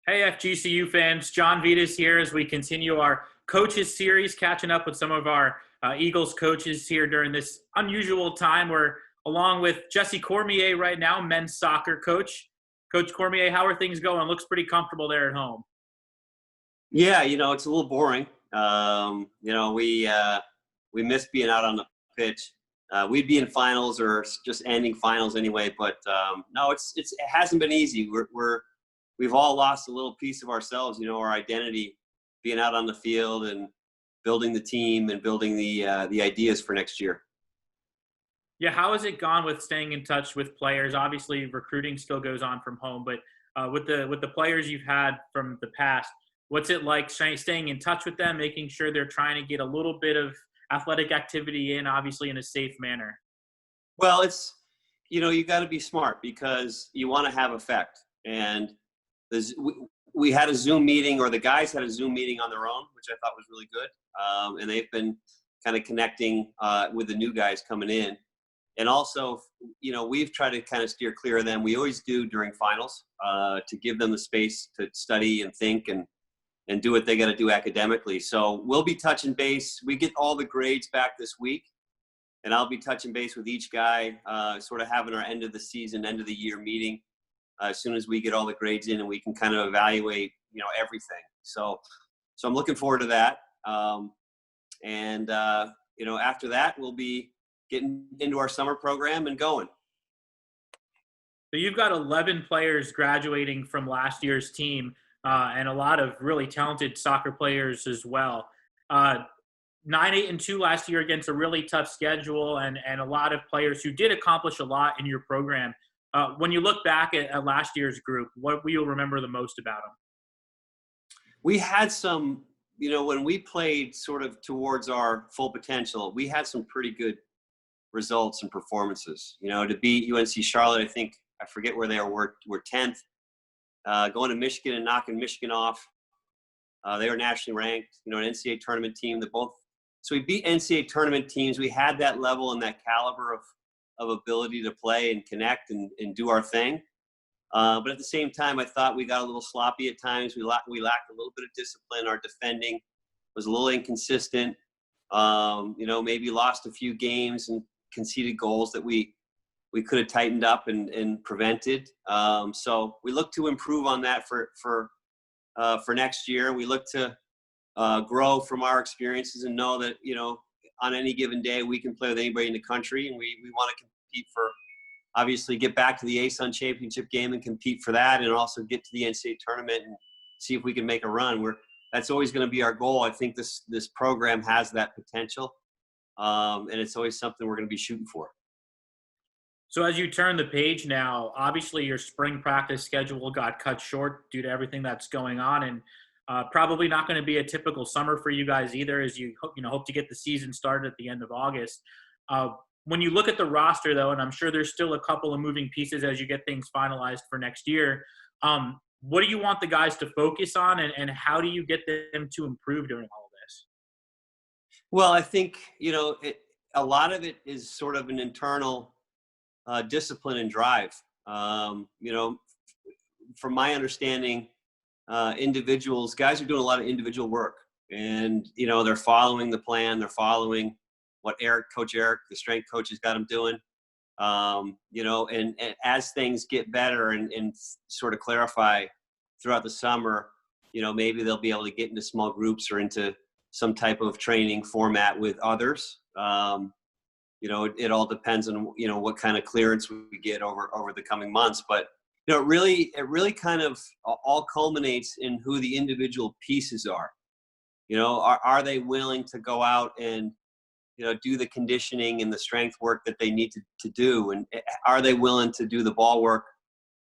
Hey, FGCU fans, John Vittas here as we continue our coaches series, catching up with some of our Eagles coaches here during this unusual time. We're along with Jesse Cormier right now, men's soccer coach. Coach Cormier, how are things going? Looks pretty comfortable there at home. Yeah, it's a little boring. We miss being out on the pitch. We'd be in finals or just ending finals anyway, but no, it hasn't been easy. We've all lost a little piece of ourselves, our identity, being out on the field and building the team and building the ideas for next year. Yeah, how has it gone with staying in touch with players? Obviously, recruiting still goes on from home, but with the players you've had from the past, what's it like staying in touch with them, making sure they're trying to get a little bit of athletic activity in, obviously in a safe manner? Well, you got to be smart because you want to have effect. And we had a Zoom meeting, or the guys had a Zoom meeting on their own, which I thought was really good. And they've been kind of connecting with the new guys coming in. And also, we've tried to kind of steer clear of them. We always do during finals to give them the space to study and think and do what they got to do academically. So we'll be touching base. We get all the grades back this week, and I'll be touching base with each guy, sort of having our end of the season, end of the year meeting as soon as we get all the grades in and we can kind of evaluate, everything. So I'm looking forward to that. After that, we'll be getting into our summer program and going. So you've got 11 players graduating from last year's team, and a lot of really talented soccer players as well. 9-8-2 last year against a really tough schedule, and a lot of players who did accomplish a lot in your program. When you look back at last year's group, what will you remember the most about them? We had some, when we played sort of towards our full potential, we had some pretty good results and performances. To beat UNC Charlotte, I forget where they were 10th. Going to Michigan and knocking Michigan off. They were nationally ranked, an NCAA tournament team so we beat NCAA tournament teams. We had that level and that caliber of ability to play and connect and do our thing. But at the same time, I thought we got a little sloppy at times. We lacked a little bit of discipline. Our defending was a little inconsistent. Maybe lost a few games and conceded goals that we could have tightened up and prevented. So we look to improve on that for next year. We look to grow from our experiences and know that, on any given day we can play with anybody in the country, and we want to compete for, obviously get back to the ASUN championship game and compete for that, and also get to the NCAA tournament and see if we can make a run. That's always going to be our goal. I think this program has that potential, and it's always something we're going to be shooting for. So as you turn the page now, obviously your spring practice schedule got cut short due to everything that's going on, and probably not going to be a typical summer for you guys either, as you hope to get the season started at the end of August. When you look at the roster, though, and I'm sure there's still a couple of moving pieces as you get things finalized for next year, what do you want the guys to focus on, and how do you get them to improve during all of this? Well, I think, a lot of it is sort of an internal discipline and drive. From my understanding, guys are doing a lot of individual work, and, they're following the plan. They're following what Coach Eric, the strength coach, has got them doing. And as things get better and sort of clarify throughout the summer, maybe they'll be able to get into small groups or into some type of training format with others. It all depends on, what kind of clearance we get over the coming months. But, it really kind of all culminates in who the individual pieces are. Are they willing to go out and, do the conditioning and the strength work that they need to do? And are they willing to do the ball work,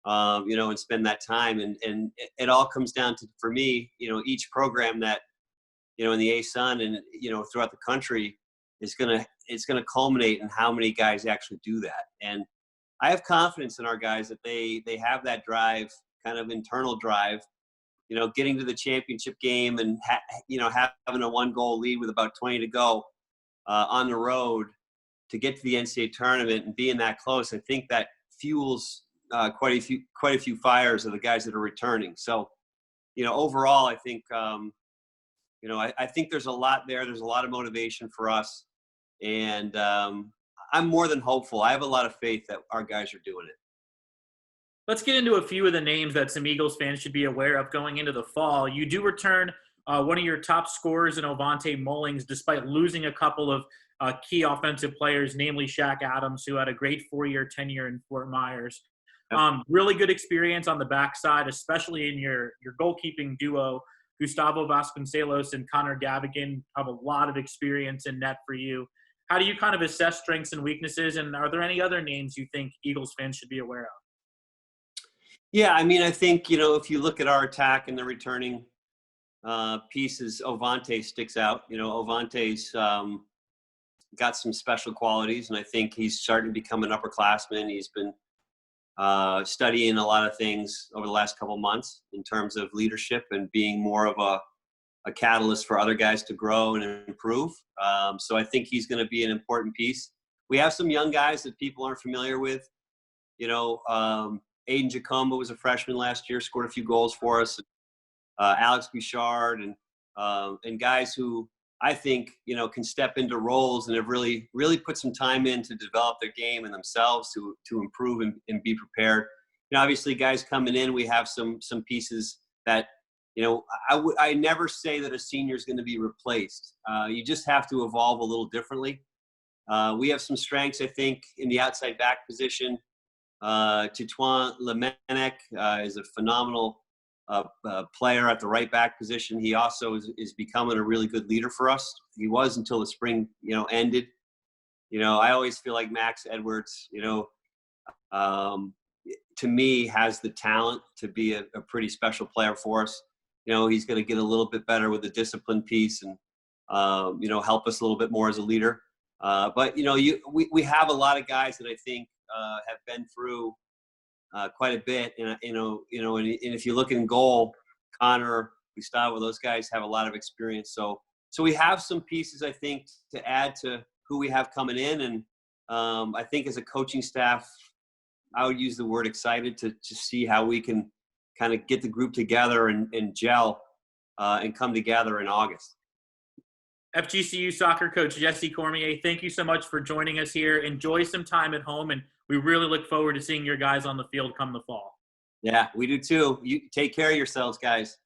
and spend that time? And it all comes down to, for me, each program that, in the ASUN and, throughout the country it's going to culminate in how many guys actually do that. And I have confidence in our guys that they have that drive, kind of internal drive, getting to the championship game and, having a 1-goal lead with about 20 to go on the road to get to the NCAA tournament and being that close. I think that fuels quite a few fires of the guys that are returning. So overall, I think, I think there's a lot there. There's a lot of motivation for us. And I'm more than hopeful. I have a lot of faith that our guys are doing it. Let's get into a few of the names that some Eagles fans should be aware of going into the fall. You do return one of your top scorers in Ovante Mullings, despite losing a couple of key offensive players, namely Shaq Adams, who had a great 4-year tenure in Fort Myers. Yep. Really good experience on the backside, especially in your goalkeeping duo. Gustavo Vasconcelos and Connor Gavigan have a lot of experience in net for you. How do you kind of assess strengths and weaknesses, and are there any other names you think Eagles fans should be aware of? Yeah, I mean, I think, if you look at our attack and the returning pieces, Ovante sticks out. Ovante's got some special qualities, and I think he's starting to become an upperclassman. He's been studying a lot of things over the last couple months in terms of leadership and being more of a catalyst for other guys to grow and improve. So I think he's going to be an important piece. We have some young guys that people aren't familiar with. Aiden Jacomba was a freshman last year, scored a few goals for us. Alex Bouchard and guys who I think, can step into roles and have really, really put some time in to develop their game and themselves to improve and be prepared. Obviously guys coming in, we have some pieces that, I never say that a senior is going to be replaced. You just have to evolve a little differently. We have some strengths, I think, in the outside back position. Titouan Lemenec is a phenomenal player at the right back position. He also is becoming a really good leader for us. He was until the spring, ended. I always feel like Max Edwards, to me, has the talent to be a pretty special player for us. He's going to get a little bit better with the discipline piece and, help us a little bit more as a leader. But we have a lot of guys that I think have been through quite a bit, and if you look in goal, Connor, Gustavo, those guys have a lot of experience. So we have some pieces, I think, to add to who we have coming in, and I think as a coaching staff, I would use the word excited to see how we can kind of get the group together and gel and come together in August. FGCU soccer coach Jesse Cormier, thank you so much for joining us here. Enjoy some time at home, and we really look forward to seeing your guys on the field come the fall. Yeah, we do too. You take care of yourselves, guys.